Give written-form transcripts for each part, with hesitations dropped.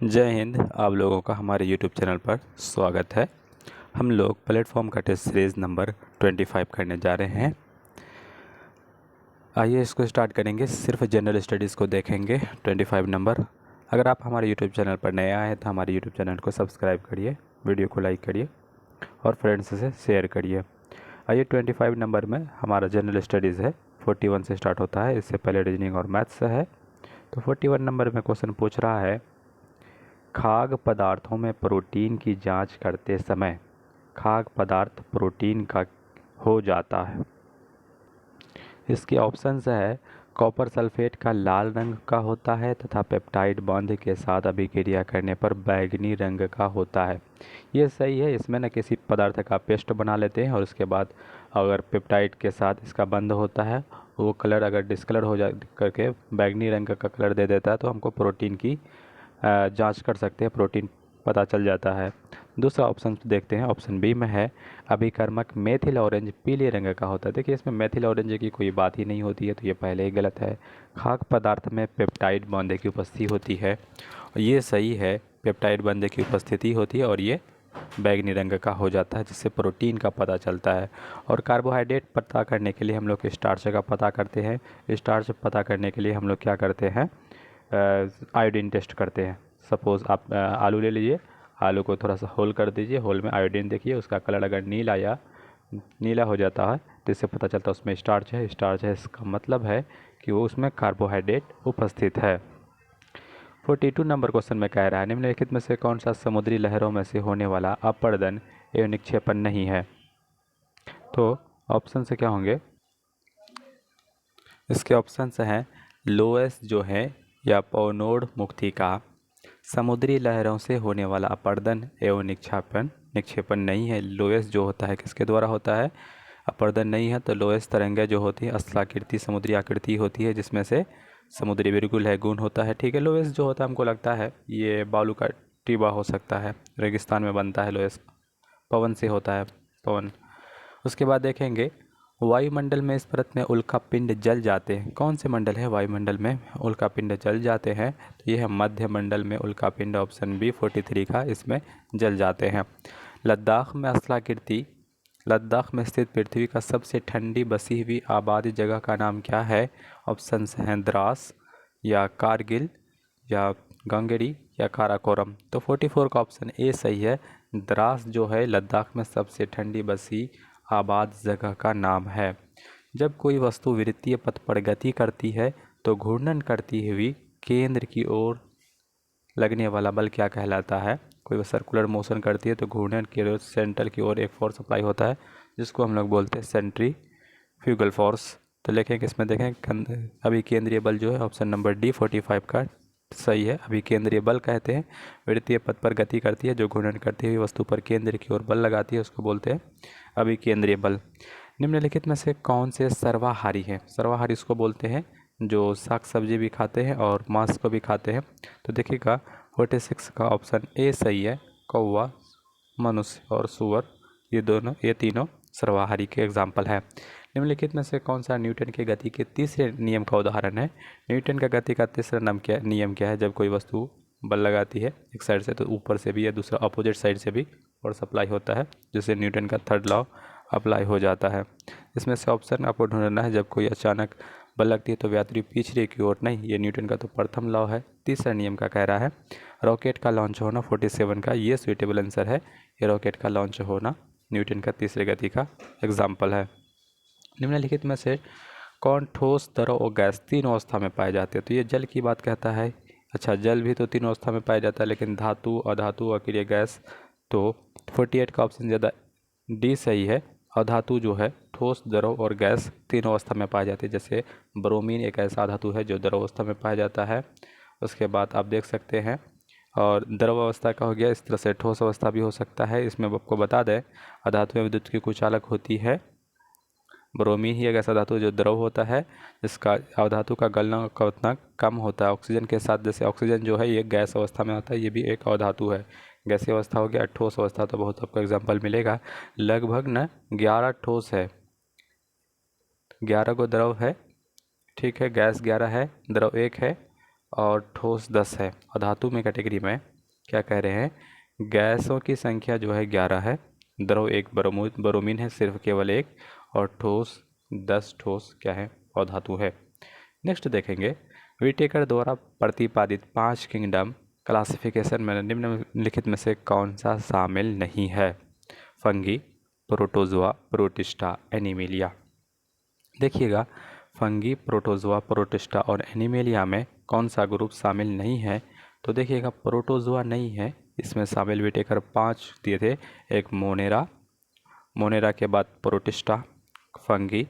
जय हिंद। आप लोगों का हमारे YouTube चैनल पर स्वागत है। हम लोग प्लेटफॉर्म का टेस्ट सीरीज़ नंबर 25 करने जा रहे हैं। आइए इसको स्टार्ट करेंगे। सिर्फ जनरल स्टडीज़ को देखेंगे 25 नंबर। अगर आप हमारे YouTube चैनल पर नए आए हैं तो हमारे YouTube चैनल को सब्सक्राइब करिए, वीडियो को लाइक करिए और फ्रेंड्स से शेयर करिए। आइए 25 नंबर में हमारा जनरल स्टडीज़ है, 41 से स्टार्ट होता है। इससे पहले रीजनिंग और मैथ्स है। तो 41 नंबर में क्वेश्चन पूछ रहा है, खाद्य पदार्थों में प्रोटीन की जांच करते समय खाद्य पदार्थ प्रोटीन का हो जाता है। इसके ऑप्शंस है, कॉपर सल्फेट का लाल रंग का होता है तथा पेप्टाइड बॉन्ड के साथ अभिक्रिया करने पर बैंगनी रंग का होता है। ये सही है। इसमें न किसी पदार्थ का पेस्ट बना लेते हैं और उसके बाद अगर पेप्टाइड के साथ इसका बंध होता है, वो कलर अगर डिस्कलर हो जा करके बैंगनी रंग का कलर दे देता है तो हमको प्रोटीन की जांच कर सकते हैं, प्रोटीन पता चल जाता है। दूसरा ऑप्शन देखते हैं, ऑप्शन बी में है, अभिकर्मक मेथिल ऑरेंज पीले रंग का होता है। देखिए इसमें मेथिल ऑरेंज की कोई बात ही नहीं होती है, तो ये पहले ही गलत है। खाद्य पदार्थ में पेप्टाइड बॉन्ड की उपस्थिति होती है, और ये सही है। पेप्टाइड बॉन्ड की उपस्थिति होती है और ये बैंगनी रंग का हो जाता है, जिससे प्रोटीन का पता चलता है। और कार्बोहाइड्रेट पता करने के लिए हम लोग स्टार्च का पता करते हैं। स्टार्च पता करने के लिए हम लोग क्या करते हैं, आयोडीन टेस्ट करते हैं। सपोज़ आप आलू ले लीजिए, आलू को थोड़ा सा होल कर दीजिए, होल में आयोडीन देखिए, उसका कलर अगर नीला हो जाता है तो इससे पता चलता है उसमें स्टार्च है। स्टार्च है, इसका मतलब है कि वो उसमें कार्बोहाइड्रेट उपस्थित है। 42 नंबर क्वेश्चन में कह रहा है, निम्नलिखित में से कौन सा समुद्री लहरों में से होने वाला अपर्दन एवं निक्षेपण नहीं है। तो ऑप्शन से क्या होंगे, इसके ऑप्शन हैं, लोएस जो है या पौनोड मुक्तिका समुद्री लहरों से होने वाला अपर्दन एवं निक्षेपण नहीं है। लोएस जो होता है किसके द्वारा होता है, अपर्दन नहीं है। तो लोएस तरंगें जो होती है स्थलाकृति समुद्री आकृति होती है, जिसमें से समुद्री बिल्कुल है गुण होता है। ठीक है, लोएस जो होता है हमको लगता है ये बालू का टीबा हो सकता है, रेगिस्तान में बनता है लोएस, पवन से होता है, पवन। उसके बाद देखेंगे, वायुमंडल में इस परत में उल्कापिंड जल जाते हैं। कौन से मंडल है वायुमंडल में उल्कापिंड जल जाते हैं, तो ये है मध्य मंडल में उल्कापिंड, ऑप्शन बी 43 का, इसमें जल जाते हैं। लद्दाख में स्थित पृथ्वी का सबसे ठंडी बसी हुई आबादी जगह का नाम क्या है। ऑप्शन हैं, द्रास या कारगिल या गंगेरी या काराकोरम। तो 44 का ऑप्शन ए सही है। द्रास जो है लद्दाख में सबसे ठंडी बसी आबाद जगह का नाम है। जब कोई वस्तु वृत्तीय पथ पर गति करती है तो घूर्णन करती हुई केंद्र की ओर लगने वाला बल क्या कहलाता है। कोई सर्कुलर मोशन करती है तो घूर्णन की ओर सेंटर की ओर एक फोर्स अप्लाई होता है, जिसको हम लोग बोलते हैं सेंट्रीफ्यूगल फोर्स। तो लिखें इसमें देखें, अभी केंद्रीय बल जो है ऑप्शन नंबर डी 45 का सही है। अभी केंद्रीय बल कहते हैं वृत्तीय पथ पर गति करती है जो घूर्णन करती हुई वस्तु पर केंद्र की ओर बल लगाती है, उसको बोलते हैं अभी केंद्रीय बल। निम्नलिखित में से कौन से सर्वाहारी हैं। सर्वाहारी इसको बोलते हैं जो साग सब्जी भी खाते हैं और मांस को भी खाते हैं। तो देखिएगा 46 का ऑप्शन ए सही है। कौवा, मनुष्य और सुअर, ये तीनों सर्वाहारी के एग्जाम्पल है। निम्नलिखित में से कौन सा न्यूटन के गति के तीसरे नियम का उदाहरण है। न्यूटन का गति का तीसरा नियम क्या है। जब कोई वस्तु बल लगाती है एक साइड से तो ऊपर से भी या दूसरा अपोजिट साइड से भी फोर्स अप्लाई होता है, जिससे न्यूटन का थर्ड लॉ अप्लाई हो जाता है। इसमें से ऑप्शन आपको ढूंढना है, जब कोई अचानक बल लगती है तो यात्री पिछले की ओर नहीं, ये न्यूटन का तो प्रथम लॉ है। तीसरा नियम का कह रहा है रॉकेट का लॉन्च होना, 47 का ये सुइटेबल आंसर है। ये रॉकेट का लॉन्च होना न्यूटन का तीसरे गति का एग्जाम्पल है। निम्नलिखित में से कौन ठोस, द्रव और गैस तीनों अवस्था में पाए जाते हैं। तो ये जल की बात कहता है। अच्छा, जल भी तो तीनों अवस्था में पाया जाता है, लेकिन धातु, अधातु, अक्रिय गैस। तो 48 का ऑप्शन ज़्यादा डी सही है। अधातु जो है ठोस, द्रव और गैस तीनों अवस्था में पाए जाते हैं। जैसे ब्रोमीन एक ऐसा धातु है जो द्रव अवस्था में पाया जाता है। उसके बाद आप देख सकते हैं, और द्रव अवस्था का हो गया, इस तरह से ठोस अवस्था भी हो सकता है। इसमें आपको बता दें, अधातु में विद्युत की कुचालक होती है ब्रोमीन ही एक ऐसा धातु जो द्रव होता है, जिसका अधातु का गलनांक का उतना कम होता है ऑक्सीजन के साथ। जैसे ऑक्सीजन जो है ये गैस अवस्था में आता है, ये भी एक अधातु है। गैसीय अवस्था हो गया। ठोस अवस्था तो बहुत आपको एग्जांपल मिलेगा, लगभग न 11 ठोस है, 11 को द्रव है, ठीक है, गैस 11 है, द्रव 1 है, और ठोस 10 है। और धातु में कैटेगरी में क्या कह रहे हैं, गैसों की संख्या जो है 11 है, द्रव एक ब्रोमीन है सिर्फ केवल एक, और ठोस 10 ठोस क्या है, और धातु है। नेक्स्ट देखेंगे, विटेकर द्वारा प्रतिपादित 5 किंगडम क्लासिफिकेशन में निम्नलिखित में से कौन सा शामिल नहीं है। Fungi, protozoa, protista, animalia. देखिएगा, फंगी, प्रोटोजोआ, प्रोटिस्टा और एनिमेलिया में कौन सा ग्रुप शामिल नहीं है। तो देखिएगा, प्रोटोजोआ नहीं है इसमें शामिल। विटेकर 5 दिए थे, एक मोनेरा, मोनेरा के बाद प्रोटिस्टा, फंगी,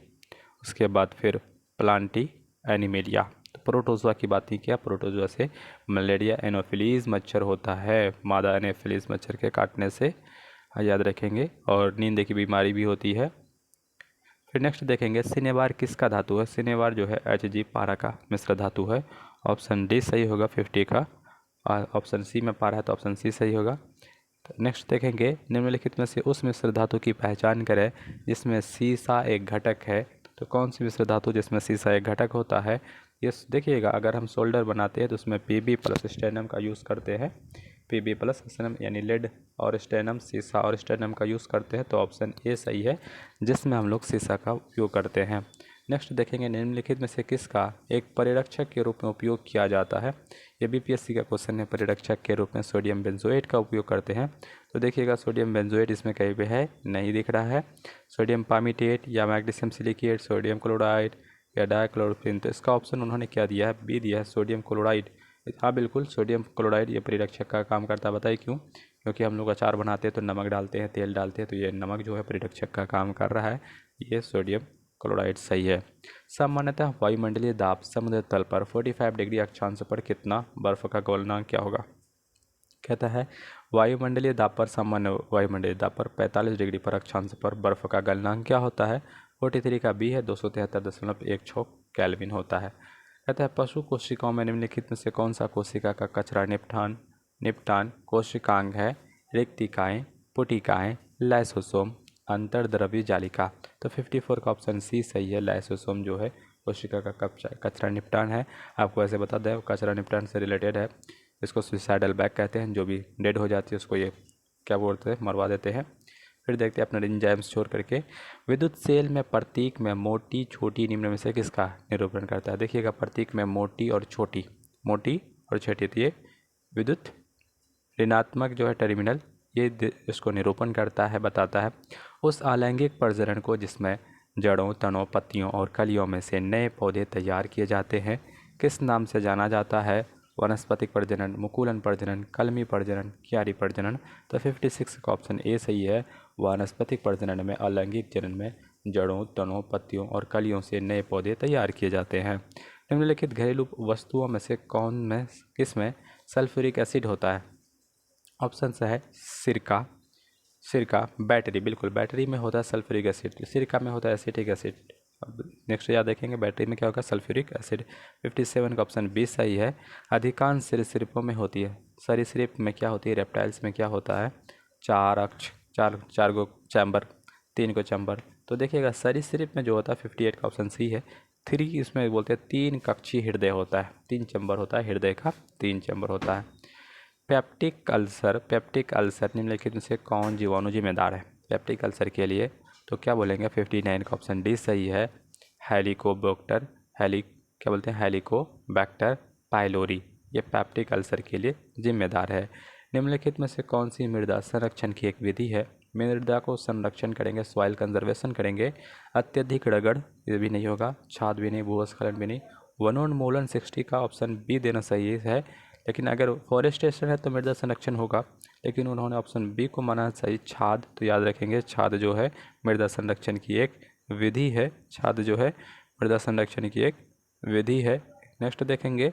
उसके बाद फिर प्लांटी, एनिमेलिया। तो प्रोटोजोआ की बात नहीं किया, प्रोटोजोआ से मलेरिया एनोफिलीज मच्छर होता है, मादा एनोफिलीज मच्छर के काटने से, याद रखेंगे। और नींद की बीमारी भी होती है। फिर नेक्स्ट देखेंगे, सिनेबार किसका धातु है। सिनेबार जो है Hg पारा का मिश्र धातु है। ऑप्शन डी सही होगा 50 का। ऑप्शन सी में पारा है तो ऑप्शन सी सही होगा। नेक्स्ट देखेंगे, निम्नलिखित में से उस मिश्र धातु की पहचान करें जिसमें सीसा एक घटक है। तो कौन सी मिश्र धातु जिसमें सीसा एक घटक होता है। ये देखिएगा, अगर हम सोल्डर बनाते हैं तो उसमें Pb प्लस स्टेनम का यूज़ करते हैं। Pb प्लस स्टेनम यानी लेड और स्टेनम, सीसा और स्टेनम का यूज़ करते हैं। तो ऑप्शन ए सही है जिसमें हम लोग सीसा का उपयोग करते हैं। नेक्स्ट देखेंगे, निम्नलिखित में से किसका एक परिरक्षक के रूप में उपयोग किया जाता है। ये बीपीएससी का क्वेश्चन है। परिरक्षक के रूप में सोडियम बेंजोएट का उपयोग करते हैं। तो देखिएगा, सोडियम बेंजोएट इसमें कहीं पे है नहीं दिख रहा है। सोडियम पामीटेट या मैग्नीशियम सिलिकेट, सोडियम क्लोराइड या डाइक्लोरोफिन। तो इसका ऑप्शन उन्होंने क्या दिया है, बी दिया है, सोडियम क्लोराइड। हाँ बिल्कुल, सोडियम क्लोराइड ये परिरक्षक का काम करता है। बताइए क्यों, क्योंकि हम लोग अचार बनाते हैं तो नमक डालते हैं, तेल डालते हैं, तो ये नमक जो है परिरक्षक का काम कर रहा है। ये सोडियम क्लोराइड सही है। सामान्यतः वायुमंडलीय दाब समुद्र तल पर 45 डिग्री अक्षांश पर कितना बर्फ का गलनांक क्या होगा। कहता है, वायुमंडलीय दाब पर, सामान्य वायुमंडलीय दाब पर 45 डिग्री पर अक्षांश पर बर्फ का गलनांक क्या होता है। 43 का बी है, 273.16 केल्विन होता है। कहता है, पशु कोशिकाओं में निम्नलिखित में से कौन सा कोशिका का कचरा निपटान कोशिकांग है। रिक्तिकाएँ, पुटिकाएँ, लाइसोसोम, अंतर्द्रव्य जालिका। तो 54 का ऑप्शन सी सही है। लाइसोसोम जो है कोशिका का कचरा निपटान है। आपको ऐसे बता दें, कचरा निपटान से रिलेटेड है। इसको सुसाइडल बैग कहते हैं, जो भी डेड हो जाती है उसको ये क्या बोलते हैं, मरवा देते हैं। फिर देखते हैं अपना एंजाइम्स छोड़ करके, विद्युत सेल में प्रतीक में मोटी छोटी निम्न में से किसका निरूपण करता है। देखिएगा, प्रतीक में मोटी और छोटी, मोटी और छोटी, तो ये विद्युत ऋणात्मक जो है टर्मिनल, ये इसको निरूपण करता है, बताता है। उस अलैंगिक प्रजनन को जिसमें जड़ों, तनों, पत्तियों और कलियों में से नए पौधे तैयार किए जाते हैं, किस नाम से जाना जाता है। वनस्पतिक प्रजनन, मुकुलन प्रजनन, कलमी प्रजनन, क्यारी प्रजनन। तो 56 का ऑप्शन ए सही है। वानस्पतिक प्रजनन में, अलैंगिक जनन में जड़ों, तनों, पत्तियों और कलियों से नए पौधे तैयार किए जाते हैं। निम्नलिखित घरेलू वस्तुओं में से किस में सल्फ्यूरिक एसिड होता है। ऑप्शन है सिरका, बैटरी, बिल्कुल बैटरी में होता है सल्फ्यूरिक एसिड, सिरका में होता है एसिटिक एसिड। अब नेक्स्ट याद देखेंगे, बैटरी में क्या होगा, सल्फ्यूरिक एसिड। 57 का ऑप्शन बी सही है। अधिकांश सरीसृपों में होती है। सरीसृप में क्या होती है, रेप्टाइल्स में क्या होता है, चार गो चैम्बर, 3 को चैम्बर। तो देखिएगा, सरीसृप में जो होता है 58 का ऑप्शन सी है। 3 इसमें बोलते हैं 3 कक्षीय हृदय होता है, 3 चैम्बर होता है, हृदय का 3 चैम्बर होता है। पेप्टिक अल्सर निम्नलिखित में से कौन जीवाणु जिम्मेदार है पेप्टिक अल्सर के लिए। तो क्या बोलेंगे, 59 का ऑप्शन डी सही है। हेलिकोबैक्टर, क्या बोलते हैं, हेलिकोबैक्टर पाइलोरी, ये पेप्टिक अल्सर के लिए जिम्मेदार है। निम्नलिखित में से कौन सी मृदा संरक्षण की एक विधि है। मृदा को संरक्षण करेंगे, सॉइल कंजर्वेशन करेंगे। अत्यधिक रगड़, ये भी नहीं होगा, छाद भी नहीं, भूस्खलन भी नहीं। वनोन्मूलन 60 का ऑप्शन बी देना सही है। लेकिन अगर फॉरेस्टेशन है तो मृदा संरक्षण होगा, लेकिन उन्होंने ऑप्शन बी को माना सही, छाद। तो याद रखेंगे, छाद जो है मृदा संरक्षण की एक विधि है। छाद जो है मृदा संरक्षण की एक विधि है। नेक्स्ट देखेंगे,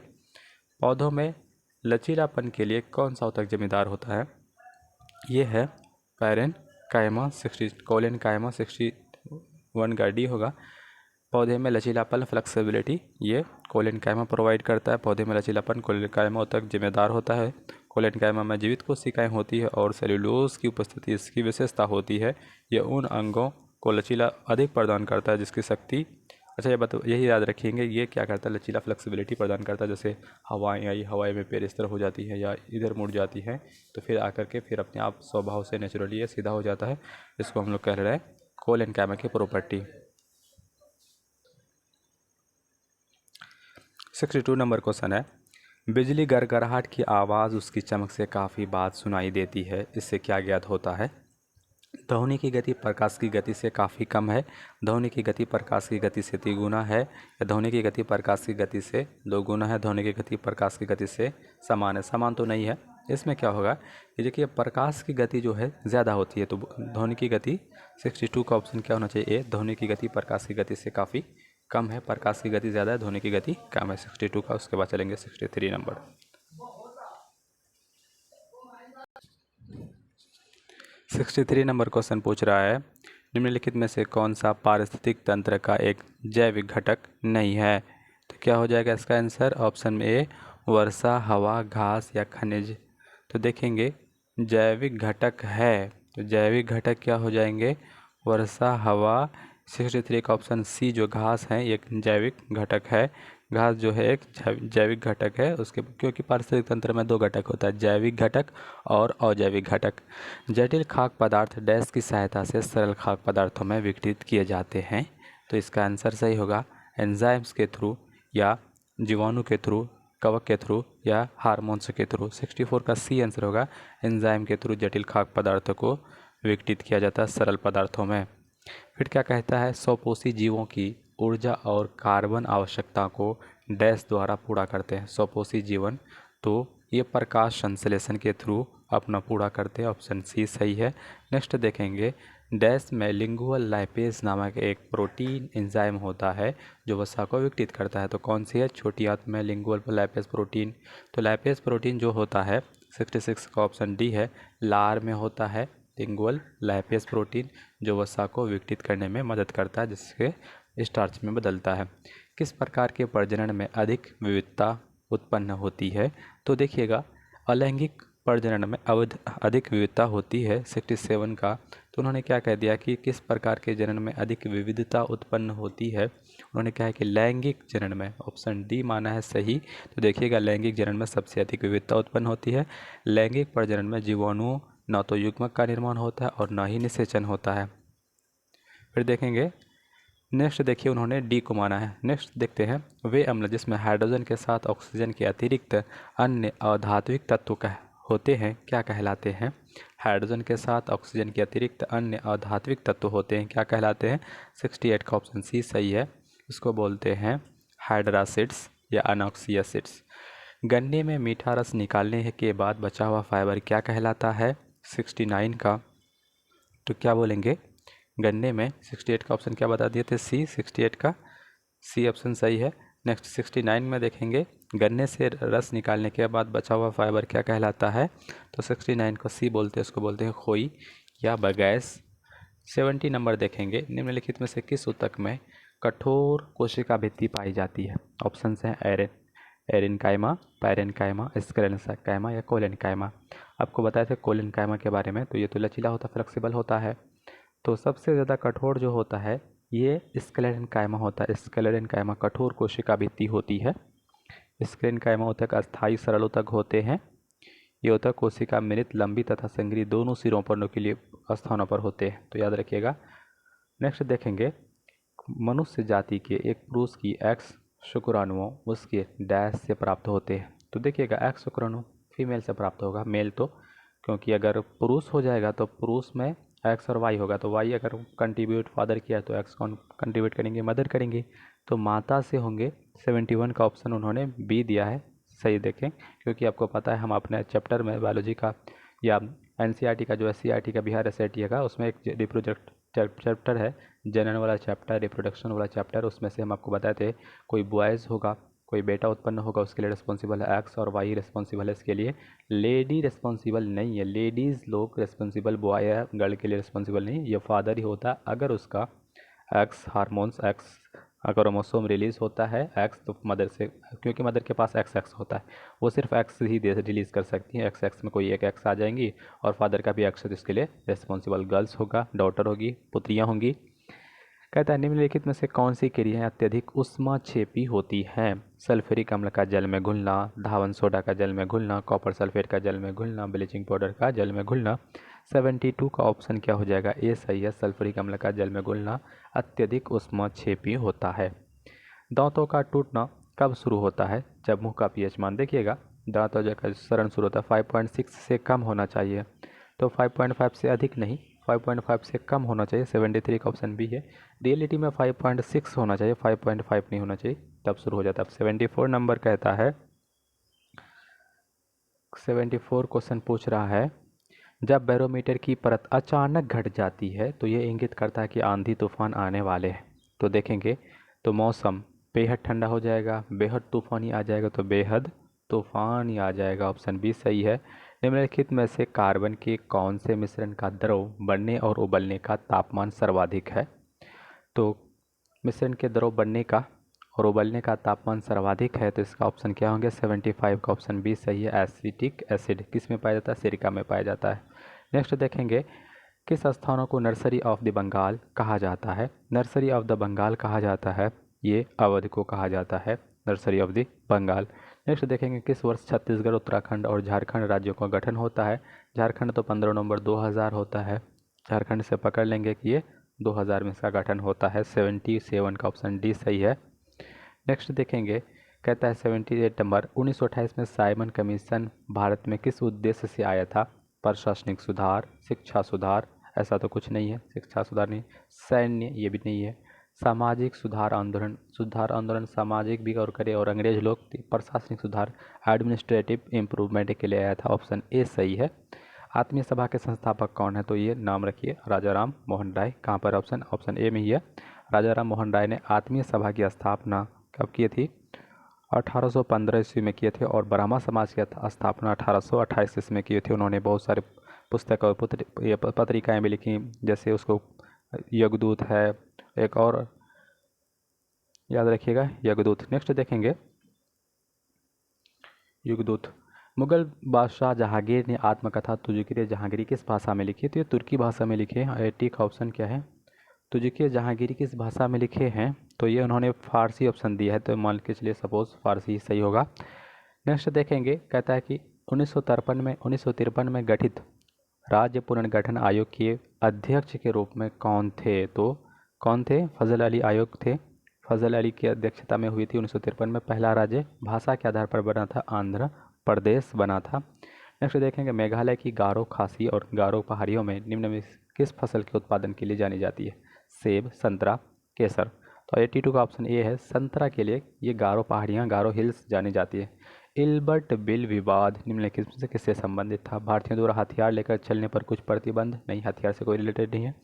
पौधों में लचीलापन के लिए कौन सा ऊतक जिम्मेदार होता है। ये है पैरेनकाइमा 60, कोलेनकाइमा 61 का डी होगा। पौधे में लचीलापन, फ्लेक्सिबिलिटी, ये कोलेनकाइमा प्रोवाइड करता है। पौधे में लचीलापन कोलेनकाइमा तक जिम्मेदार होता है। कोलेनकाइमा में जीवित कोशिकाएं होती है और सेल्यूलोज की उपस्थिति इसकी विशेषता होती है। यह उन अंगों को लचीला अधिक प्रदान करता है जिसकी शक्ति अच्छा, ये बताओ, यही याद रखेंगे, ये क्या करता है, लचीला फ्लेक्सिबिलिटी प्रदान करता है। जैसे हवाएं आई, हवाएं में पैर इस तरफ हो जाती है या इधर मुड़ जाती हैं, तो फिर आकर के फिर अपने आप स्वभाव से नेचुरली ये सीधा हो जाता है। इसको हम लोग कह रहे हैं कोलेनकाइमा की प्रॉपर्टी। 62 नंबर क्वेश्चन है, बिजली गड़गड़ाहट की आवाज़ उसकी चमक से काफ़ी बाद सुनाई देती है, इससे क्या ज्ञात होता है? ध्वनि की गति प्रकाश की गति से काफ़ी कम है। ध्वनि की गति प्रकाश की गति से तिगुना है, या ध्वनि की गति प्रकाश की गति से दोगुना है। ध्वनि की गति प्रकाश की गति से समान है। समान तो नहीं है, इसमें क्या होगा कि देखिए प्रकाश की गति जो है ज़्यादा होती है, तो ध्वनि की गति 62 का ऑप्शन क्या होना चाहिए? ए, ध्वनि की गति प्रकाश की गति से काफ़ी कम है। प्रकाश की गति ज़्यादा है, ध्वनि की गति कम है, 62 का। उसके बाद चलेंगे 63 नंबर। 63 नंबर क्वेश्चन पूछ रहा है, निम्नलिखित में से कौन सा पारिस्थितिक तंत्र का एक जैविक घटक नहीं है? तो क्या हो जाएगा इसका आंसर? ऑप्शन में ए, वर्षा, हवा, घास या खनिज। तो देखेंगे जैविक घटक है, तो जैविक घटक क्या हो जाएंगे? वर्षा, हवा। 63 का ऑप्शन सी जो घास है एक जैविक घटक है। घास जो है एक जैविक घटक है उसके, क्योंकि पारिस्थितिक तंत्र में दो घटक होता है, जैविक घटक और अजैविक घटक। जटिल खाद्य पदार्थ डैश की सहायता से सरल खाद्य पदार्थों में विघटित किए जाते हैं। तो इसका आंसर सही होगा एंजाइम्स के थ्रू, या जीवाणु के थ्रू, कवक के थ्रू, या हार्मोन्स के थ्रू। 64 का सी आंसर होगा एंजाइम के थ्रू जटिल खाद्य पदार्थों को विघटित किया जाता है सरल पदार्थों में। फिर क्या कहता है, स्वपोषी जीवों की ऊर्जा और कार्बन आवश्यकता को डैश द्वारा पूरा करते हैं। स्वपोषी जीवन तो ये प्रकाश संश्लेषण के थ्रू अपना पूरा करते हैं। ऑप्शन सी सही है। नेक्स्ट देखेंगे, डैश में लिंगुअल लाइपेज नामक एक प्रोटीन एंजाइम होता है जो वसा को विघटित करता है। तो कौन सी है? छोटी आंत में लिंगुअल लाइपेज प्रोटीन। तो लाइपेज प्रोटीन जो होता है 66 का ऑप्शन डी है, लार में होता है लिंगुअल लाइपेज प्रोटीन, जो वसा को विघटित करने में मदद करता है, जिसके स्टार्च में बदलता है। किस प्रकार के प्रजनन में अधिक विविधता उत्पन्न होती है? तो देखिएगा अलैंगिक प्रजनन में अधिक विविधता होती है 67 का। तो उन्होंने क्या कह दिया कि किस प्रकार के जनन में अधिक विविधता उत्पन्न होती है? उन्होंने कहा है कि लैंगिक जनन में। ऑप्शन डी माना है सही। तो देखिएगा लैंगिक जनन में सबसे अधिक विविधता उत्पन्न होती है। लैंगिक प्रजनन में जीवाणुओं न तो युग्मक का निर्माण होता है और न ही निषेचन होता है। फिर देखेंगे नेक्स्ट, देखिए उन्होंने डी को माना है। नेक्स्ट देखते हैं, वे अम्ल जिसमें हाइड्रोजन के साथ ऑक्सीजन के अतिरिक्त अन्य अधात्विक तत्व होते हैं क्या कहलाते हैं? हाइड्रोजन के साथ ऑक्सीजन के अतिरिक्त अन्य अधात्विक तत्व होते हैं क्या कहलाते हैं? 68 का ऑप्शन सी सही है। इसको बोलते हैं हाइड्रासिड्स या अनॉक्सियासिड्स। गन्ने में मीठा रस निकालने के बाद बचा हुआ फाइबर क्या कहलाता है? 69 का, तो क्या बोलेंगे? गन्ने में 68 का ऑप्शन क्या बता दिए थे? सी। 68 का सी ऑप्शन सही है। नेक्स्ट 69 में देखेंगे, गन्ने से रस निकालने के बाद बचा हुआ फाइबर क्या कहलाता है? तो 69 को सी बोलते हैं, उसको बोलते हैं खोई या बगैस। 70 नंबर देखेंगे, निम्नलिखित में से किस ऊतक में कठोर कोशिका भित्ति पाई जाती है? ऑप्शन हैं एरेनकाइमा, पैरेनकाइमा, स्क्लेरेनकाइमा या कोलेनकाइमा। आपको बताया था कोलेनकाइमा के बारे में, तो ये तो लचीला होता, फ्लेक्सिबल होता है। तो सबसे ज़्यादा कठोर जो होता है ये स्क्लेरेनकाइमा होता है। स्क्लेरेनकाइमा कठोर कोशिका भित्ति होती है। स्क्लेरेनकाइमा ऊतक अस्थायी सरल ऊतक होते हैं। ये ऊतक कोशिका मृत, लंबी तथा संग्री दोनों सिरों पर नुकीले स्थानों पर होते हैं, तो याद रखिएगा। नेक्स्ट देखेंगे, मनुष्य जाति के एक पुरुष की एक्स शुक्राणुओं उसके डैश से प्राप्त होते हैं। तो देखिएगा एक्स शुक्राणु फीमेल से प्राप्त होगा, मेल तो, क्योंकि अगर पुरुष हो जाएगा तो पुरुष में एक्स और वाई होगा, तो वाई अगर कंट्रीब्यूट फादर किया तो एक्स कौन कंट्रीब्यूट करेंगे? मदर करेंगे, तो माता से होंगे। 71 का ऑप्शन उन्होंने बी दिया है सही। देखें, क्योंकि आपको पता है हम अपने चैप्टर में बायोलॉजी का या एनसीईआरटी का जो एससीईआरटी का बिहार एसआईटी का, उसमें एक रिप्रोडक्ट चैप्टर है, जनन वाला चैप्टर, रिप्रोडक्शन वाला चैप्टर। उसमें से हम आपको बताए थे कोई बॉयज़ होगा, कोई बेटा उत्पन्न होगा, उसके लिए रिस्पॉन्सिबल है एक्स और वाई रिस्पॉन्सिबल है इसके लिए। लेडी रिस्पॉन्सिबल नहीं है, लेडीज़ लोग रिस्पॉन्सिबल, बॉय या गर्ल के लिए रिस्पॉन्सिबल नहीं, ये फादर ही होता है। अगर उसका x hormones x chromosome release होता है एक्स, तो मदर से, क्योंकि मदर के पास एक्स होता है, वो सिर्फ एक्स ही रिलीज़ कर सकती है। एक्स में कोई एक एक्स आ जाएंगी और फादर का भी एक्स है, तो इसके लिए रिस्पॉन्सिबल गर्ल्स होगा, डॉटर होगी, पुत्रियाँ होंगी। कहता है निम्नलिखित में से कौन सी क्रियाएं अत्यधिक उष्माक्षेपी होती हैं? सल्फ्यूरिक अम्ल का जल में घुलना, धावन सोडा का जल में घुलना, कॉपर सल्फेट का जल में घुलना, ब्लीचिंग पाउडर का जल में घुलना। 72 का ऑप्शन क्या हो जाएगा? ए सही है, सल्फ्यूरिक अम्ल का जल में घुलना अत्यधिक उष्माक्षेपी होता है। दांतों का टूटना कब शुरू होता है? जब मुंह का पीएच मान, देखिएगा दांतों का सरण शुरू होता है 5.6 से कम होना चाहिए, तो 5.5 से अधिक नहीं, 5.5 से कम होना चाहिए। 73 का ऑप्शन बी है। रियलिटी में 5.6 होना चाहिए, 5.5 नहीं होना चाहिए, तब शुरू हो जाता है। 74 नंबर कहता है, 74 क्वेश्चन पूछ रहा है, जब बैरोमीटर की परत अचानक घट जाती है तो ये इंगित करता है कि आंधी तूफान आने वाले हैं। तो देखेंगे तो मौसम बेहद ठंडा हो जाएगा, बेहद तूफानी आ जाएगा, तो बेहद तूफान ही आ जाएगा। ऑप्शन बी सही है। निम्नलिखित में से कार्बन के कौन से मिश्रण का द्रव बढ़ने और उबलने का तापमान सर्वाधिक है? तो मिश्रण के द्रव बढ़ने का और उबलने का तापमान सर्वाधिक है, तो इसका ऑप्शन क्या होंगे? 75 का ऑप्शन बी सही है। एसिटिक एसिड किस में पाया जाता है? सिरका में पाया जाता है। नेक्स्ट देखेंगे, किस स्थानों को नर्सरी ऑफ द बंगाल कहा जाता है? नर्सरी ऑफ द बंगाल कहा जाता है, ये अवध को कहा जाता है nursery of the Bengal. Next देखेंगे, किस वर्ष छत्तीसगढ़, उत्तराखंड और झारखंड राज्यों का गठन होता है? झारखंड तो 15 नवंबर 2000 होता है, झारखंड से पकड़ लेंगे कि ये 2000 में इसका गठन होता है। 77 का ऑप्शन डी सही है। नेक्स्ट देखेंगे, कहता है 78 नंबर, 1928 में साइमन कमीशन भारत में किस उद्देश्य से आया था? प्रशासनिक सुधार, शिक्षा सुधार, ऐसा तो कुछ नहीं है, शिक्षा सुधार नहीं, सैन्य ये भी नहीं है, सामाजिक सुधार आंदोलन सामाजिक भी और करे, और अंग्रेज लोग प्रशासनिक सुधार एडमिनिस्ट्रेटिव इम्प्रूवमेंट के लिए आया था। ऑप्शन ए सही है। आत्मीय सभा के संस्थापक कौन है? तो ये नाम रखिए, राजा राम मोहन राय। कहाँ पर? ऑप्शन ए में ही है। राजा राम मोहन राय ने आत्मीय सभा की स्थापना कब की थी? 1815 ईस्वी में किए थे, और ब्राह्मण समाज की स्थापना 1828 ईस्वी में किए थे। उन्होंने बहुत सारे पुस्तक और पत्रिकाएँ भी लिखी, जैसे उसको यज्ञदूत है, एक और याद रखिएगा यज्ञदूत। नेक्स्ट देखेंगे, युगदूत। मुगल बादशाह जहांगीर ने आत्मकथा तुजुकिरे जहांगीरी किस भाषा में लिखी? तो ये तुर्की भाषा में लिखे हैं। 80 का ऑप्शन क्या है? तुजुकिरे जहांगीरी किस भाषा में लिखे हैं? तो ये उन्होंने फारसी ऑप्शन दिया है, तो मान के चलिए सपोज फारसी ही सही होगा। नेक्स्ट देखेंगे, कहता है कि 1953 में गठित राज्य पुनर्गठन आयोग के अध्यक्ष के रूप में कौन थे? तो कौन थे? फजल अली आयोग थे, फजल अली की अध्यक्षता में हुई थी 1953 में। पहला राज्य भाषा के आधार पर बना था, आंध्र प्रदेश बना था। नेक्स्ट देखेंगे, मेघालय की गारो खासी और गारो पहाड़ियों में निम्न में किस फसल के उत्पादन के लिए जानी जाती है? सेब, संतरा, केसर। तो 82 का ऑप्शन ए है, संतरा के लिए ये गारो पहाड़ियाँ, गारो हिल्स जानी जाती है। इल्बर्ट बिल विवाद निम्नलिखित से किससे संबंधित था? भारतीयों द्वारा हथियार लेकर चलने पर कुछ प्रतिबंध, नहीं, हथियार से कोई रिलेटेड नहीं है।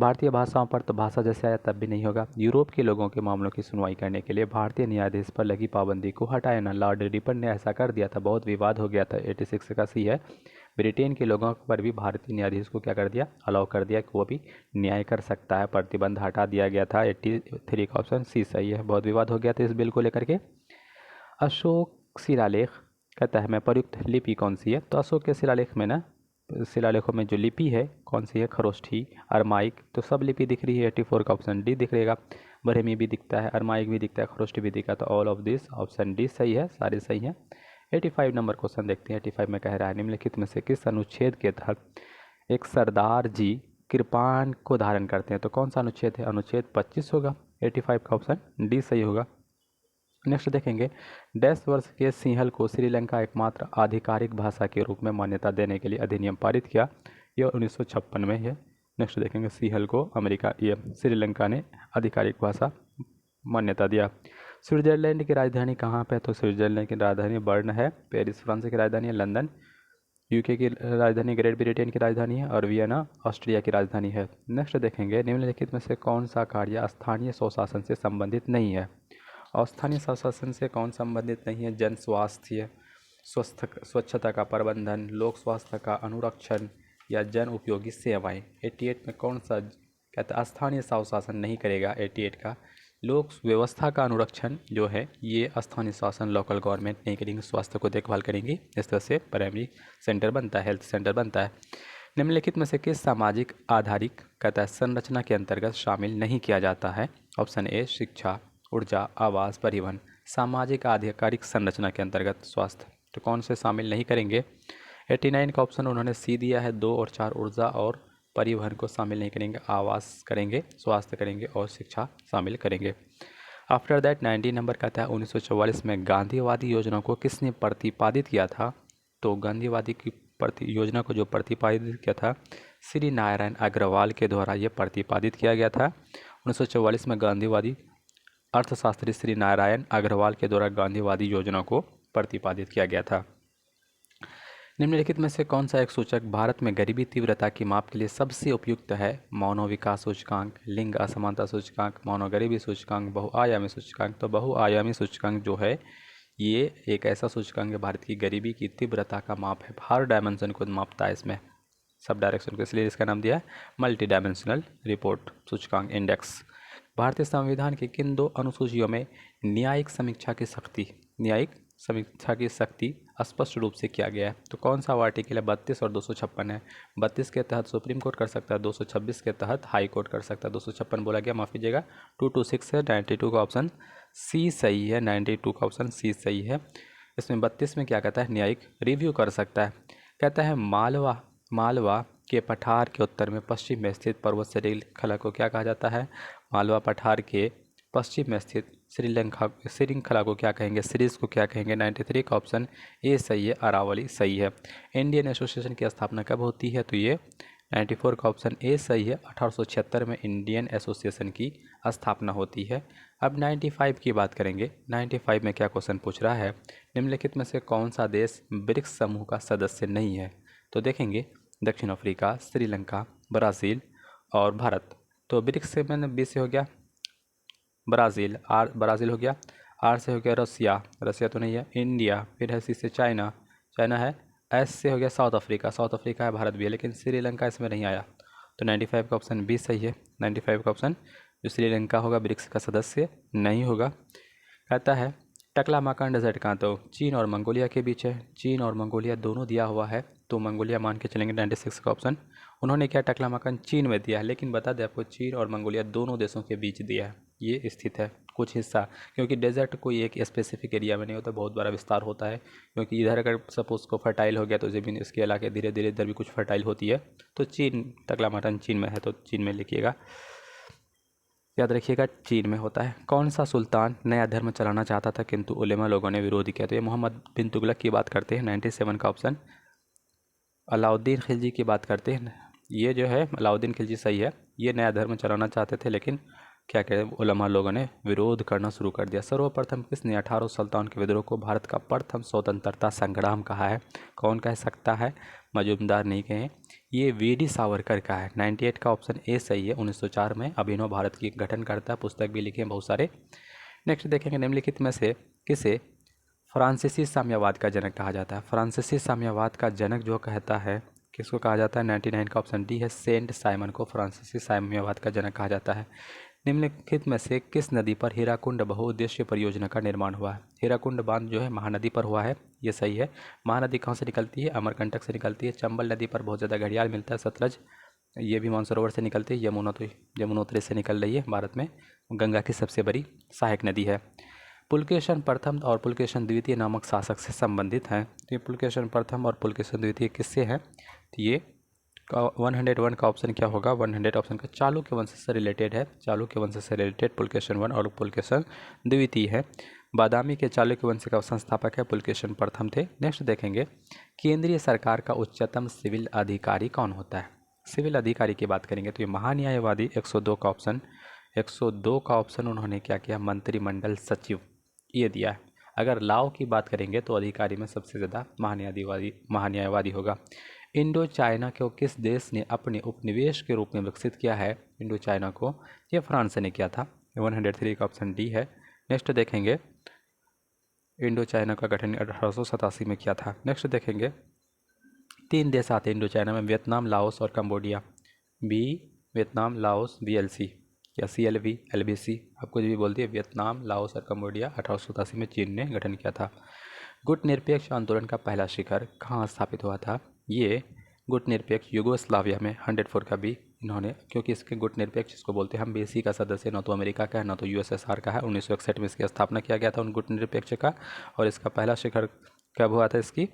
भारतीय भाषाओं पर तो भाषा जैसे आया तब भी नहीं होगा। यूरोप के लोगों के मामलों की सुनवाई करने के लिए भारतीय न्यायाधीश पर लगी पाबंदी को हटाया ना, लॉर्ड रिपन ने ऐसा कर दिया था, बहुत विवाद हो गया था। 86 का सी है। ब्रिटेन के लोगों पर भी भारतीय न्यायाधीश को क्या कर दिया? अलाउ कर दिया कि वो भी न्याय कर सकता है, प्रतिबंध हटा दिया गया था। 83 का ऑप्शन सी सही है। बहुत विवाद हो गया था इस बिल को लेकर के। अशोक शिलालेख कहता है मैं प्रयुक्त लिपि कौन सी है? तो अशोक के शिलालेख में ना, शिलालेखों में जो लिपि है कौन सी है? खरोष्ठी, अरमाइक। तो सब लिपि दिख रही है। 84 का ऑप्शन डी दिख रहेगा। ब्रह्मी भी दिखता है, अरमाइक भी दिखता है, खरोष्ठी भी दिखा, तो all of this option D सही है, सारे सही हैं। 85 नंबर क्वेश्चन देखते हैं। 85 में कह रहा है निम्नलिखित में से किस अनुच्छेद के तहत एक सरदार जी कृपाण को धारण करते हैं? तो कौन सा अनुच्छेद है? अनुच्छेद 25 होगा। 85 का ऑप्शन डी सही होगा। नेक्स्ट देखेंगे, डैश वर्ष के सिंहल को श्रीलंका एकमात्र आधिकारिक भाषा के रूप में मान्यता देने के लिए अधिनियम पारित किया? यह 1956 में है। नेक्स्ट देखेंगे, सिंहल को अमेरिका ये श्रीलंका ने आधिकारिक भाषा मान्यता दिया। स्विट्जरलैंड की राजधानी कहाँ पे? तो स्विट्जरलैंड की राजधानी बर्न है। पेरिस फ्रांस की राजधानी है। लंदन यूके की राजधानी, ग्रेट ब्रिटेन की राजधानी है। और वियना ऑस्ट्रिया की राजधानी है। नेक्स्ट देखेंगे, निम्नलिखित में से कौन सा कार्य स्थानीय स्वशासन से संबंधित नहीं है? और स्थानीय स्वशासन से कौन संबंधित नहीं है? जन स्वास्थ्य, स्वच्छता का प्रबंधन, लोक स्वास्थ्य का अनुरक्षण या जन उपयोगी सेवाएं। 88 में कौन सा कहता है स्थानीय स्वशासन नहीं करेगा? 88 का लोक व्यवस्था का अनुरक्षण जो है ये स्थानीय शासन, लोकल गवर्नमेंट नहीं करेंगे, स्वास्थ्य को देखभाल करेंगी। इस तरह से प्राइमरी सेंटर बनता है, हेल्थ सेंटर बनता है। निम्नलिखित में से किस सामाजिक आधारित कहता है संरचना के अंतर्गत शामिल नहीं किया जाता है? ऑप्शन ए शिक्षा, ऊर्जा, आवास, परिवहन। सामाजिक आधिकारिक संरचना के अंतर्गत स्वास्थ्य, तो कौन से शामिल नहीं करेंगे? 89 का ऑप्शन उन्होंने सी दिया है। 2 और 4 ऊर्जा और परिवहन को शामिल नहीं करेंगे, आवास करेंगे, स्वास्थ्य करेंगे और शिक्षा शामिल करेंगे। आफ्टर दैट 90 नंबर कहता है 1944 में गांधीवादी योजना को किसने प्रतिपादित किया था? तो गांधीवादी की योजना को जो प्रतिपादित किया था श्री नारायण अग्रवाल के द्वारा ये प्रतिपादित किया गया था। 1944 में गांधीवादी अर्थशास्त्री श्री नारायण अग्रवाल के द्वारा गांधीवादी योजना को प्रतिपादित किया गया था। निम्नलिखित में से कौन सा एक सूचक भारत में गरीबी तीव्रता की माप के लिए सबसे उपयुक्त है? मानव विकास सूचकांक, लिंग असमानता सूचकांक, मानव गरीबी सूचकांक, बहुआयामी सूचकांक। तो बहुआयामी सूचकांक जो है ये एक ऐसा सूचकांक है भारत की गरीबी की तीव्रता का माप है। हर डायमेंशन को मापता है इसमें, सब डायरेक्शन को, इसलिए इसका नाम दिया है मल्टी डायमेंशनल रिपोर्ट सूचकांक इंडेक्स। भारतीय संविधान की किन 2 अनुसूचियों में न्यायिक समीक्षा की सख्ती स्पष्ट रूप से किया गया है? तो कौन सा आर्टिकल है? 32 और 256 है। 32 के तहत सुप्रीम कोर्ट कर सकता है, 226 के तहत हाई कोर्ट कर सकता है। 256 बोला गया, माफ़ कीजिएगा, 226 है। 92 का ऑप्शन सी सही है, 92 का ऑप्शन सी सही है। इसमें 32 में क्या कहता है? न्यायिक रिव्यू कर सकता है। कहता है मालवा के पठार के उत्तर में पश्चिम में स्थित पर्वत श्रृंखला को क्या कहा जाता है? मालवा पठार के पश्चिम में स्थित श्रृंखला को क्या कहेंगे? सीरीज को क्या कहेंगे? 93 का ऑप्शन ए सही है, अरावली सही है। इंडियन एसोसिएशन की स्थापना कब होती है? तो ये 94 का ऑप्शन ए सही है, 1876 में इंडियन एसोसिएशन की स्थापना होती है। अब 95 की बात करेंगे। 95 में क्या क्वेश्चन पूछ रहा है? निम्नलिखित में से कौन सा देश ब्रिक्स समूह का सदस्य नहीं है? तो देखेंगे दक्षिण अफ्रीका, श्रीलंका, ब्राज़ील और भारत। तो ब्रिक्स से मैंने बी से हो गया ब्राज़ील, ब्राज़ील हो गया, आर से हो गया रसिया तो नहीं है, इंडिया, फिर है सी से चाइना है, एस से हो गया साउथ अफ्रीका है, भारत भी है, लेकिन श्रीलंका इसमें नहीं आया। तो 95 का ऑप्शन बी सही है। 95 का ऑप्शन जो श्रीलंका होगा ब्रिक्स का सदस्य नहीं होगा। कहता है टकलामाकान डेजर्ट कहाँ? तो चीन और मंगोलिया के बीच है। चीन और मंगोलिया दोनों दिया हुआ है, तो मंगोलिया मान के चलेंगे। 96 का ऑप्शन उन्होंने क्या टकलामाकान चीन में दिया है, लेकिन बता दें आपको चीन और मंगोलिया दोनों देशों के बीच दिया है, ये स्थित है कुछ हिस्सा, क्योंकि डेजर्ट कोई एक स्पेसिफिक एरिया में नहीं होता, बहुत बड़ा विस्तार होता है। क्योंकि इधर अगर सपोज को फर्टाइल हो गया तो ज़मीन इसके इलाके धीरे धीरे इधर भी कुछ फर्टाइल होती है। तो चीन, टकलामाकान चीन में है, तो चीन में लिखिएगा, याद रखिएगा चीन में होता है। कौन सा सुल्तान नया धर्म चलाना चाहता था किंतु उलेमा लोगों ने विरोध किया? तो ये मोहम्मद बिन तुगलक की बात करते हैं। 97 का ऑप्शन अलाउद्दीन खिलजी की बात करते हैं। ये जो है अलाउद्दीन खिलजी सही है, ये नया धर्म चलाना चाहते थे, लेकिन क्या कहते हैं उलमा लोगों ने विरोध करना शुरू कर दिया। सर्वप्रथम किसने 18 सुल्तान के विद्रोह को भारत का प्रथम स्वतंत्रता संग्राम कहा है? कौन कह सकता है? मजूमदार नहीं कहें, ये वीडी सावरकर का है। 98 का ऑप्शन ए सही है। 1904 में अभिनव भारत की गठन करता, पुस्तक भी लिखे हैं बहुत सारे। नेक्स्ट देखेंगे निम्नलिखित में से किसे फ्रांसीसी साम्यवाद का जनक कहा जाता है? फ्रांसीसी साम्यवाद का जनक जो कहता है किसको कहा जाता है? 99 का ऑप्शन डी है, सेंट साइमन को फ्रांसीसी साम्यवाद का जनक कहा जाता है। निम्नलिखित में से किस नदी पर हीराकुंड बहुउद्देशीय परियोजना का निर्माण हुआ है? हीराकुंड बांध जो है महानदी पर हुआ है, ये सही है। महानदी कहाँ से निकलती है? अमरकंटक से निकलती है। चंबल नदी पर बहुत ज़्यादा घड़ियाल मिलता है। सतलज ये भी मानसरोवर से निकलती है। यमुनोत्री से निकल रही है भारत में। गंगा की सबसे बड़ी सहायक नदी है। पुलकेशन प्रथम और पुलकेशन द्वितीय नामक शासक से संबंधित हैं। तो ये पुलकेशन प्रथम और पुलकेशन द्वितीय किससे हैं? तो ये 101 का ऑप्शन क्या होगा? 100 ऑप्शन का चालुक्य वंश से रिलेटेड है। चालुक्य वंश से रिलेटेड पुलकेशन 1 और पुलकेशन द्वितीय है। बादामी के चालुक्य वंश का संस्थापक है पुलकेशन प्रथम थे। नेक्स्ट देखेंगे केंद्रीय सरकार का उच्चतम सिविल अधिकारी कौन होता है? सिविल अधिकारी की बात करेंगे तो ये महान्यायवादी 102 का ऑप्शन उन्होंने क्या किया? मंत्रिमंडल सचिव ये दिया है। अगर लाओ की बात करेंगे तो अधिकारी में सबसे ज़्यादा महान्यायवादी होगा। इंडो चाइना को किस देश ने अपने उपनिवेश के रूप में विकसित किया है? इंडो चाइना को ये फ्रांस ने किया था। 103 का ऑप्शन डी है। नेक्स्ट देखेंगे इंडो चाइना का गठन 1887 में किया था। नेक्स्ट देखेंगे 3 देश आते हैं इंडो चाइना में, वियतनाम, लाओस और Cambodia. B Vietnam, Laos, BLC या CLV, LBC, आप कुछ भी बोलती है। वियतनाम, लाओस और कंबोडिया 1887 में चीन ने गठन किया था। गुट निरपेक्ष आंदोलन का पहला शिखर कहाँ स्थापित हुआ था? ये गुटनिरपेक्ष यूगोस्लाविया में 104 का बी इन्होंने, क्योंकि इसके गुटनिरपेक्ष जिसको बोलते हैं हम, बेसी का सदस्य न तो अमेरिका का है न तो यूएसएसआर का है। 1961 में इसकी स्थापना किया गया था उन गुटनिरपेक्ष का, और इसका पहला शिखर कब हुआ था इसकी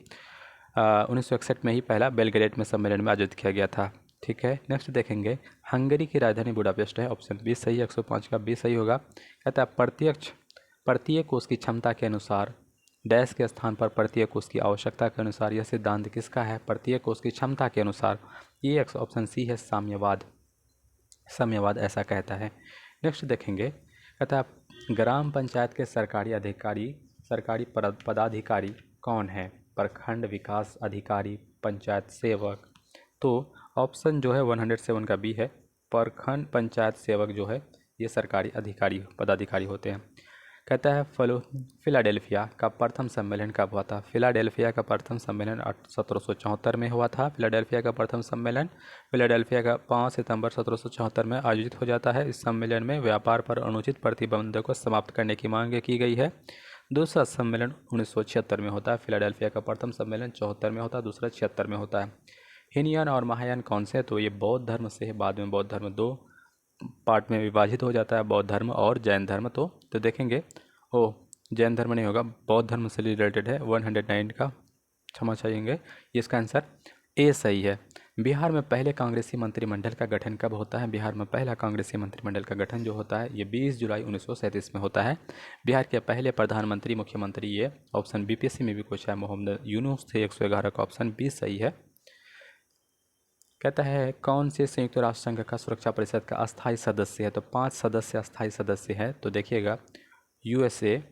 1961 में ही पहला बेलग्रेड में सम्मेलन में आयोजित किया गया था। ठीक है, नेक्स्ट देखेंगे हंगरी की राजधानी बुडापेस्ट है, ऑप्शन बी सही है, 105 का बी सही होगा। कहता है प्रत्येक कोष की क्षमता के अनुसार डैश के स्थान पर प्रत्येक कोष की आवश्यकता के अनुसार, यह सिद्धांत किसका है? प्रत्येक कोष की क्षमता के अनुसार, ये ऑप्शन सी है, साम्यवाद ऐसा कहता है। नेक्स्ट देखेंगे, कहता है ग्राम पंचायत के सरकारी पदाधिकारी कौन है? प्रखंड विकास अधिकारी, पंचायत सेवक। तो ऑप्शन जो है 107 का बी है, प्रखंड पंचायत सेवक जो है ये सरकारी पदाधिकारी होते हैं। कहता है फिलाडेल्फिया का प्रथम सम्मेलन कब हुआ था? फिलाडेल्फिया का प्रथम सम्मेलन 1774 में हुआ था। फिलाडेल्फिया का प्रथम सम्मेलन फिलाडेल्फिया का 5 सितंबर 1774 में आयोजित हो जाता है। इस सम्मेलन में व्यापार पर अनुचित प्रतिबंधों को समाप्त करने की मांग की गई है। दूसरा सम्मेलन 1976 में होता है। फिलाडेल्फिया का प्रथम सम्मेलन 74 में होता है, दूसरा 76 में होता है। हीनयान और महायान कौन से? तो ये बौद्ध धर्म से है। बाद में बौद्ध धर्म दो पार्ट में विभाजित हो जाता है, बौद्ध धर्म और जैन धर्म। तो देखेंगे जैन धर्म नहीं होगा, बौद्ध धर्म से रिलेटेड है। 109 का क्षमा चाहेंगे, ये इसका आंसर ए सही है। बिहार में पहले कांग्रेसी मंत्रिमंडल का गठन कब होता है? बिहार में पहला कांग्रेसी मंत्रिमंडल का गठन जो होता है ये 20 जुलाई 1937 में होता है। बिहार के पहले प्रधानमंत्री मुख्यमंत्री ये ऑप्शन बीपीएससी में भी पूछा है, मोहम्मद यूनुस थे। 111 का ऑप्शन बी सही है। कहता है कौन से संयुक्त राष्ट्र संघ का सुरक्षा परिषद का अस्थायी सदस्य है? तो 5 सदस्य अस्थायी सदस्य है। तो देखिएगा यूएसए,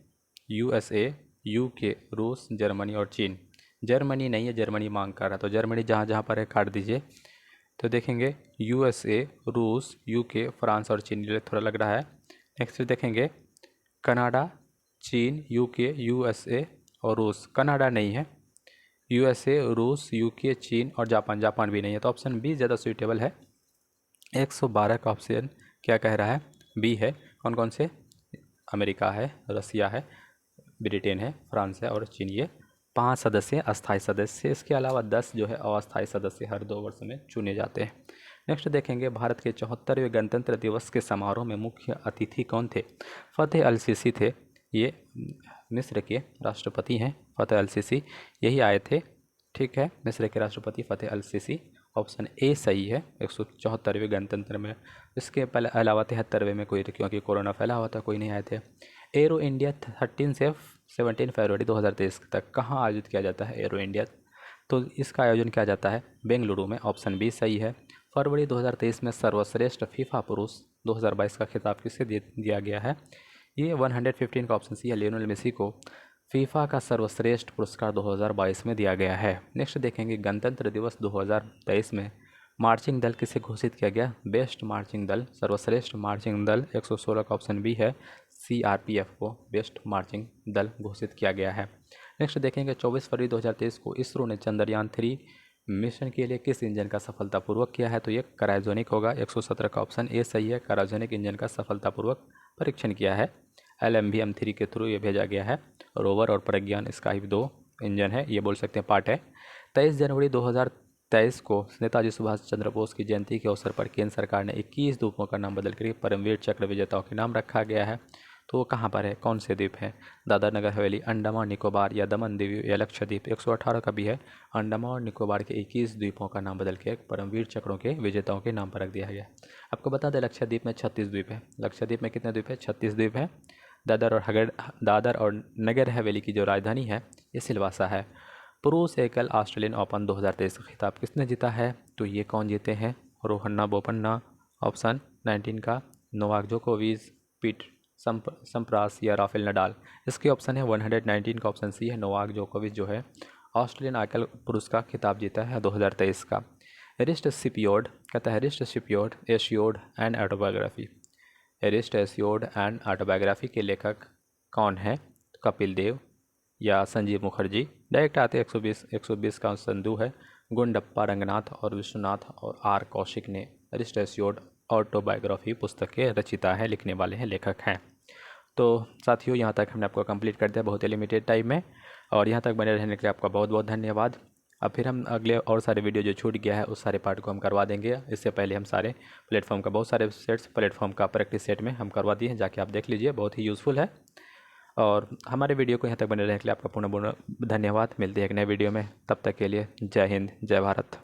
यूके, रूस, जर्मनी और चीन। जर्मनी नहीं है, जर्मनी मांग कर रहा है, तो जर्मनी जहाँ जहाँ पर है काट दीजिए। तो देखेंगे यूएसए, रूस, यूके, फ्रांस और चीन, ये थोड़ा लग रहा है। नेक्स्ट देखेंगे कनाडा, चीन, यूके, यूएसए और रूस। कनाडा नहीं है, यूएसए, रूस, यूके, चीन और जापान भी नहीं है। तो ऑप्शन बी ज़्यादा सूटेबल है। 112 का ऑप्शन क्या कह रहा है? बी है। कौन कौन से? अमेरिका है, रसिया है, ब्रिटेन है, फ्रांस है और चीन। ये 5 सदस्य अस्थायी सदस्य। इसके अलावा 10 जो है अस्थायी सदस्य हर 2 वर्ष में चुने जाते हैं। नेक्स्ट देखेंगे भारत के 74वें गणतंत्र दिवस के समारोह में मुख्य अतिथि कौन थे? फतेह अल सीसी थे। ये मिस्र के राष्ट्रपति हैं फतेह अल सीसी, यही आए थे। ठीक है, मिस्र के राष्ट्रपति फतेह अल सीसी, ऑप्शन ए सही है। 174वें गणतंत्र में। इसके पहले अलावा 73वें में कोई, क्योंकि कोरोना फैला हुआ था, कोई नहीं आए थे। एरो इंडिया 13 से 17 फरवरी 2023 तक कहाँ आयोजित किया जाता है? एरो इंडिया, तो इसका आयोजन किया जाता है बेंगलुरु में, ऑप्शन बी सही है। फरवरी 2023 में सर्वश्रेष्ठ फीफा पुरुष 2022 का खिताब किसे दिया गया है? ये 115 का ऑप्शन सी है, लियोनेल मेसी को फीफा का सर्वश्रेष्ठ पुरस्कार 2022 में दिया गया है। नेक्स्ट देखेंगे गणतंत्र दिवस 2023 में मार्चिंग दल किसे घोषित किया गया? बेस्ट मार्चिंग दल, सर्वश्रेष्ठ मार्चिंग दल 116 का ऑप्शन बी है, सीआरपीएफ को बेस्ट मार्चिंग दल घोषित किया गया है। नेक्स्ट देखेंगे 24 फरवरी 2023 को इसरो ने चंद्रयान 3 मिशन के लिए किस इंजन का सफलतापूर्वक किया है? तो ये क्रायोजेनिक होगा। 117 का ऑप्शन ए सही है, क्रायोजेनिक इंजन का सफलतापूर्वक परीक्षण किया है। LMVM-3 के थ्रू ये भेजा गया है। रोवर और प्रज्ञान इसका ही 2 इंजन है, ये बोल सकते हैं पार्ट है। 23 जनवरी 2023 को नेताजी सुभाष चंद्र बोस की जयंती के अवसर पर केंद्र सरकार ने 21 द्वीपों का नाम बदलकर परमवीर चक्र विजेताओं के नाम रखा गया है। तो वो कहाँ पर है, कौन से द्वीप है? दादर नगर हवेली, अंडमान निकोबार या दमन द्वीप या लक्षद्वीप। 118 का भी है, अंडमान और निकोबार के 21 द्वीपों का नाम बदल के परमवीर चक्रों के विजेताओं के नाम पर रख दिया गया। आपको बता दें लक्षद्वीप में 36 द्वीप है। लक्षद्वीप में कितने द्वीप है? 36 द्वीप है। दादर और नगर हवेली की जो राजधानी है ये सिलवासा है। पुरुष एकल ऑस्ट्रेलियन ओपन 2023 का खिताब किसने जीता है? तो ये कौन जीते हैं? रोहन्ना बोपन्ना, ऑप्शन 19 का नोवाक जोकोविच, पीट सम्प्रास या राफेल नडाल। इसके ऑप्शन है 119 का ऑप्शन सी है, नोवाक जोकोविच जो है ऑस्ट्रेलियन एकल पुरुष का खिताब जीता है 2023 का। एरिस्ट शिपयार्ड, कहता है एरिस्ट शिपयार्ड एशियोड एंड ऑटोबायोग्राफी। एरिस्ट एशियोड एंड ऑटोबायोग्राफी के लेखक कौन है? कपिल देव या संजीव मुखर्जी। डायरेक्ट आते 120 का संधु है। गुंडप्पा रंगनाथ और विश्वनाथ और आर कौशिक ने एरिस्ट एशियोड ऑटोबायोग्राफी पुस्तक के रचिता है, लिखने वाले हैं, लेखक हैं। तो साथियों यहाँ तक हमने आपको कंप्लीट कर दिया बहुत ही लिमिटेड टाइम में, और यहाँ तक बने रहने के लिए आपका बहुत बहुत धन्यवाद। अब फिर हम अगले और सारे वीडियो जो छूट गया है उस सारे पार्ट को हम करवा देंगे। इससे पहले हम सारे प्लेटफॉर्म का बहुत सारे सेट्स प्लेटफॉर्म का प्रैक्टिस सेट में हम करवा दिए हैं, जाके आप देख लीजिए, बहुत ही यूज़फुल है। और हमारे वीडियो को यहाँ तक बने रहने के लिए आपका पूर्ण धन्यवाद। मिलते हैं एक नए वीडियो में, तब तक के लिए जय हिंद, जय भारत।